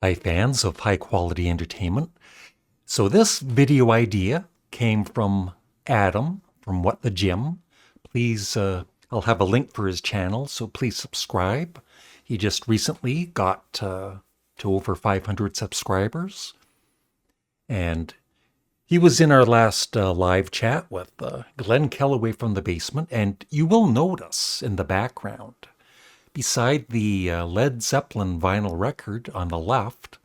Hi, fans of high quality entertainment. So, this video idea came from Adam from What the Gym. Please, I'll have a link for his channel, so please subscribe. He just recently got to over 500 subscribers, and he was in our last live chat with Glenn Kellaway from the basement, and you will notice in the background, beside the Led Zeppelin vinyl record on the left,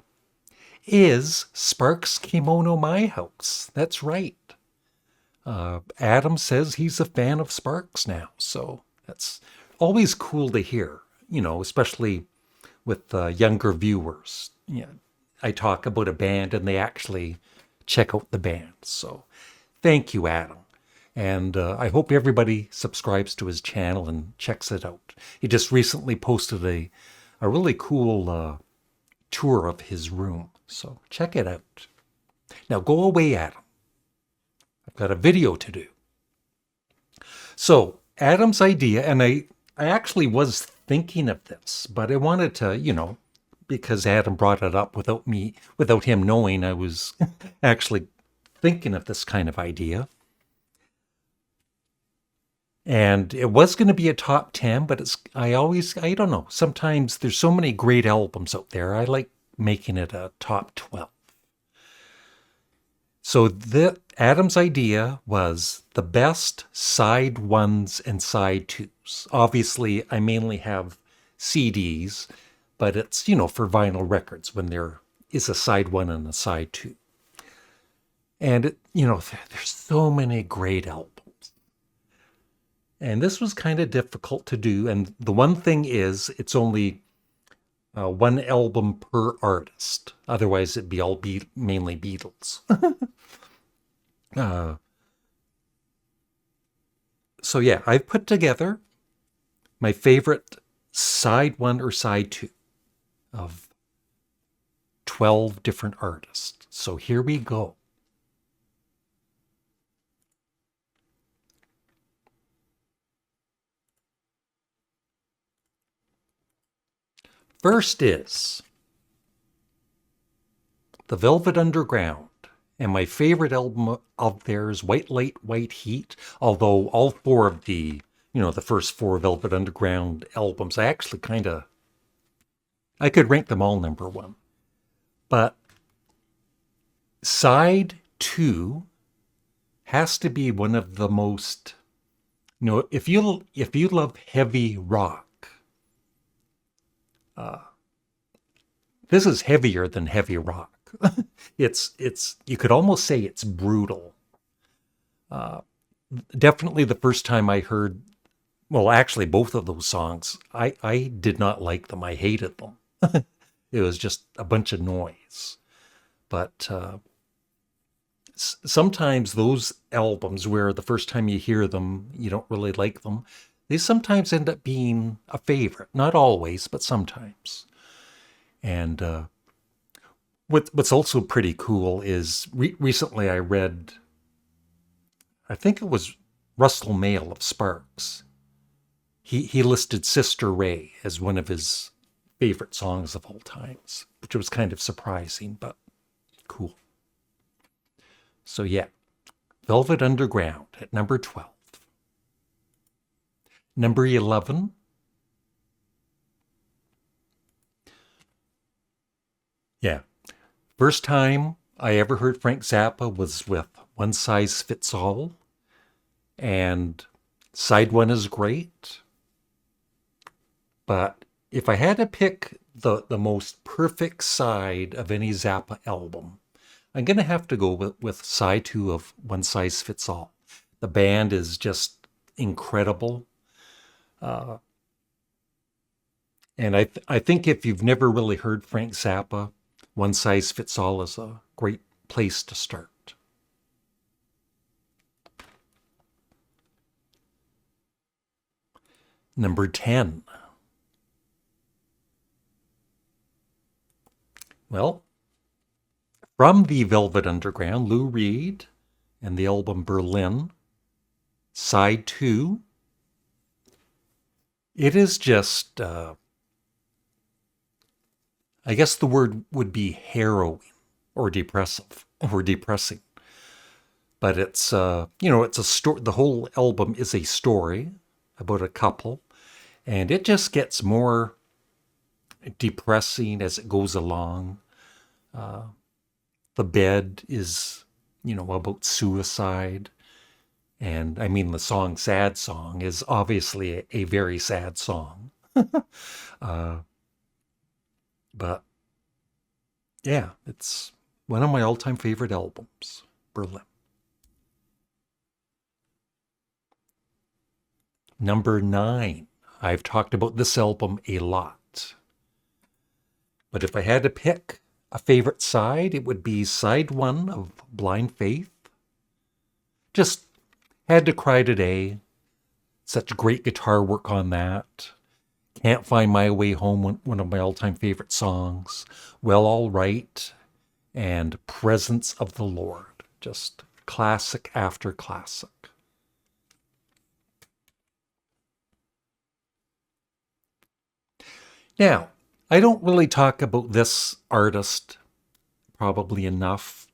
is Sparks' Kimono My House. That's right. Adam says he's a fan of Sparks now, so that's always cool to hear, especially with younger viewers. I talk about a band and they actually check out the band. So thank you, Adam. And I hope everybody subscribes to his channel and checks it out. He just recently posted a really cool tour of his room. So check it out. Now go away, Adam. I've got a video to do. So Adam's idea, and I actually was thinking of this, but I wanted to, because Adam brought it up without him knowing I was actually thinking of this kind of idea. And it was going to be a top 10, but I don't know. Sometimes there's so many great albums out there. I like making it a top 12. So Adam's idea was the best side ones and side twos. Obviously, I mainly have CDs, but it's, for vinyl records when there is a side one and a side two. And, there's so many great albums. And this was kind of difficult to do. And the one thing is, it's only one album per artist. Otherwise, it'd be all mainly Beatles. So yeah, I've put together my favorite side one or side two of 12 different artists. So here we go. First is The Velvet Underground. And my favorite album of theirs, White Light, White Heat, although all four of the first four Velvet Underground albums, I could rank them all number one. But side two has to be one of the most, if you love heavy rock, this is heavier than heavy rock. It's you could almost say it's brutal. Definitely the first time I heard, well, actually both of those songs, I did not like them. I hated them. It was just a bunch of noise. But sometimes those albums where the first time you hear them, you don't really like them, they sometimes end up being a favorite. Not always, but sometimes. And what's also pretty cool is recently I read, I think it was Russell Mael of Sparks. He listed Sister Ray as one of his favorite songs of all times, which was kind of surprising, but cool. So yeah, Velvet Underground at number 12. Number 11, yeah, first time I ever heard Frank Zappa was with One Size Fits All, and side one is great, but if I had to pick the most perfect side of any Zappa album, I'm going to have to go with side two of One Size Fits All. The band is just incredible. And I think if you've never really heard Frank Zappa, One Size Fits All is a great place to start. Number 10. Well, from the Velvet Underground, Lou Reed and the album Berlin, side two. It is just I guess the word would be harrowing or depressive or depressing. But it's it's a story. The whole album is a story about a couple, and it just gets more depressing as it goes along. The bed is, about suicide. And I mean, the song Sad Song is obviously a very sad song. But yeah, it's one of my all time favorite albums, Berlin. Number 9. I've talked about this album a lot. But if I had to pick a favorite side, it would be side 1 of Blind Faith. Just had to cry today. Such great guitar work on that. Can't Find My Way Home, one of my all-time favorite songs. Well, All Right, and Presence of the Lord. Just classic after classic. Now, I don't really talk about this artist probably enough,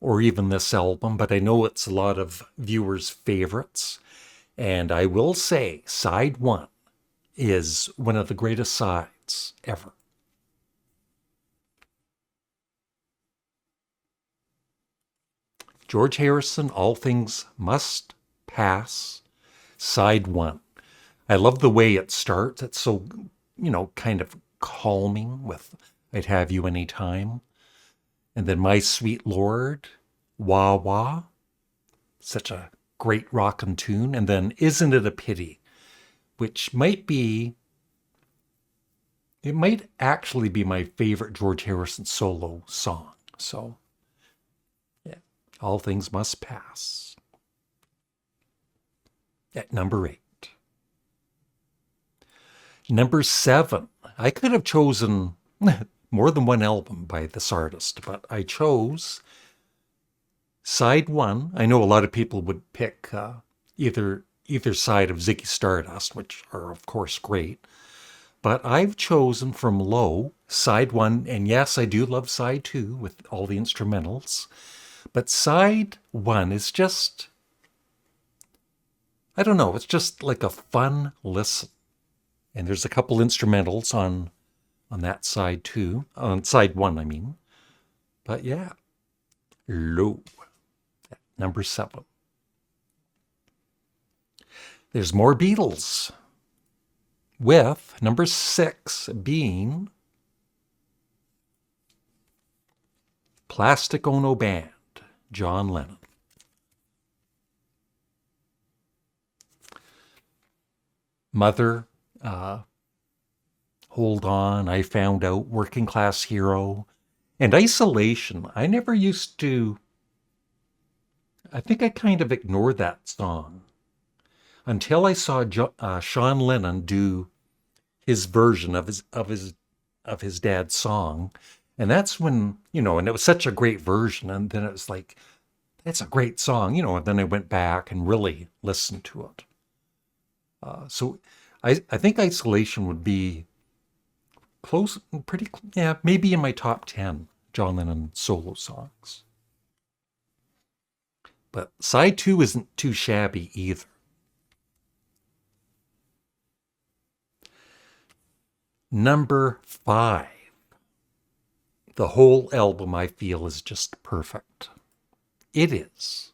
or even this album, but I know it's a lot of viewers' favorites. And I will say, side 1 is one of the greatest sides ever. George Harrison, All Things Must Pass, side 1. I love the way it starts. It's so, kind of calming with I'd Have You Anytime. And then My Sweet Lord, Wah Wah, such a great rockin' tune. And then Isn't It a Pity, which might actually be my favorite George Harrison solo song. So, yeah, All Things Must Pass. At number 8. Number 7. I could have chosen more than one album by this artist, but I chose side 1. I know a lot of people would pick either side of Ziggy Stardust, which are of course great. But I've chosen from Low, side 1, and yes, I do love side 2 with all the instrumentals. But side 1 is just, I don't know, it's just like a fun listen. And there's a couple instrumentals on that side too, on side 1, I mean. But yeah, Low, number 7. There's more Beatles, with number 6 being Plastic Ono Band, John Lennon. Mother, Hold On, I Found Out, Working Class Hero, and Isolation. I never used to, I think I kind of ignored that song until I saw Sean Lennon do his version of his dad's song, and that's when, and it was such a great version, and then it was like, that's a great song, and then I went back and really listened to it. So I think Isolation would be close, pretty, yeah, maybe in my top 10 John Lennon solo songs. But side 2 isn't too shabby either. Number 5. The whole album, I feel, is just perfect. It is.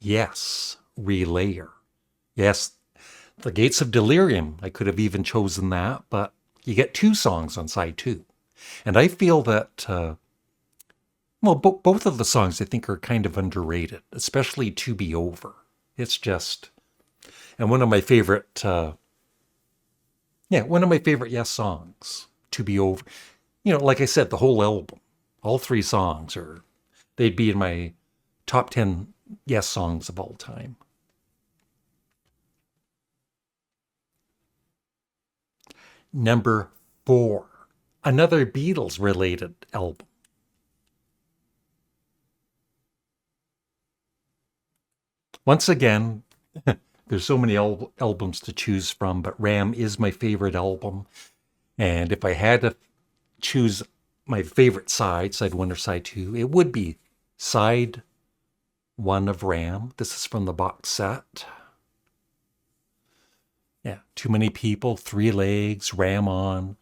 Yes, Relayer. Yes, The Gates of Delirium. I could have even chosen that, but you get 2 songs on side 2. And I feel that, both of the songs I think are kind of underrated, especially To Be Over. It's just, and one of my favorite, Yes songs, To Be Over. Like I said, the whole album, all 3 songs they'd be in my top 10 Yes songs of all time. Number 4, another Beatles related album. Once again, There's so many albums to choose from, but Ram is my favorite album. And if I had to choose my favorite side 1 or side 2, it would be side 1 of Ram. This is from the box set. Yeah, Too Many People, Three Legs, Ram On,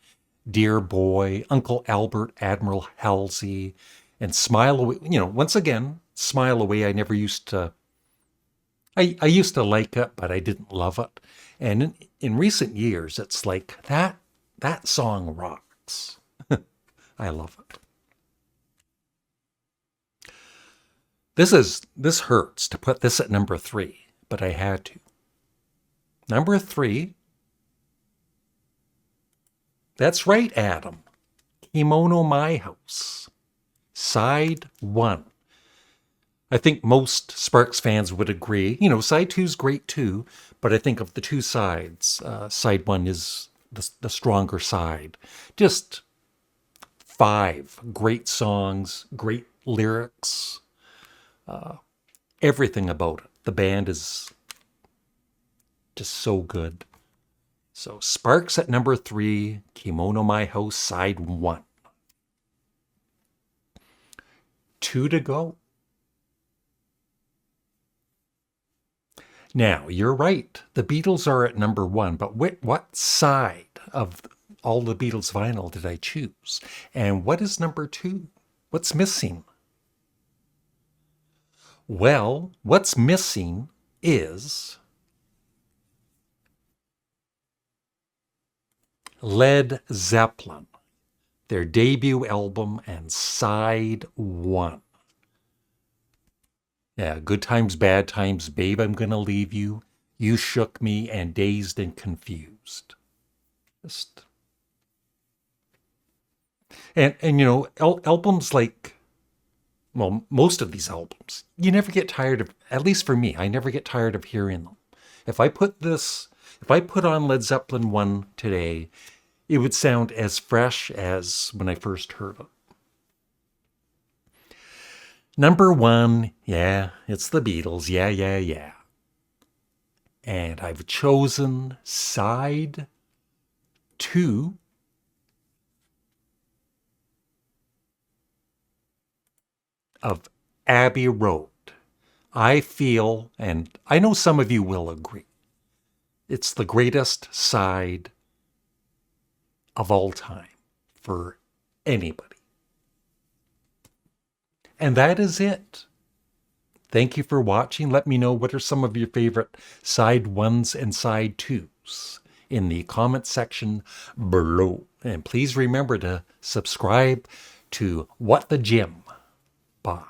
Dear Boy, Uncle Albert, Admiral Halsey, and Smile Away. Once again, Smile Away, I never used to... I used to like it, but I didn't love it. And in recent years, it's like, that song rocks. I love it. This hurts to put this at number 3, but I had to. Number 3. That's right, Adam. Kimono My House. Side 1. I think most Sparks fans would agree. Side 2 is great too, but I think of the two sides, side 1 is the stronger side. Just 5 great songs, great lyrics, everything about it. The band is just so good. So Sparks at number 3, Kimono My House, side 1. 2 to go. Now, you're right. The Beatles are at number 1, but what side of all the Beatles vinyl did I choose? And what is number 2? What's missing? Well, what's missing is Led Zeppelin, their debut album and side 1. Yeah, Good Times, Bad Times, Babe, I'm Gonna Leave You, You Shook Me, and Dazed and Confused. And albums like, well, most of these albums, you never get tired of, at least for me, I never get tired of hearing them. If I put on Led Zeppelin 1 today, it would sound as fresh as when I first heard it. Number 1, yeah, it's the Beatles, yeah. And I've chosen side 2 of Abbey Road. I feel, and I know some of you will agree, it's the greatest side of all time for anybody. And that is it. Thank you for watching. Let me know what are some of your favorite side 1s and side 2s in the comment section below. And please remember to subscribe to What the Gym. Bye.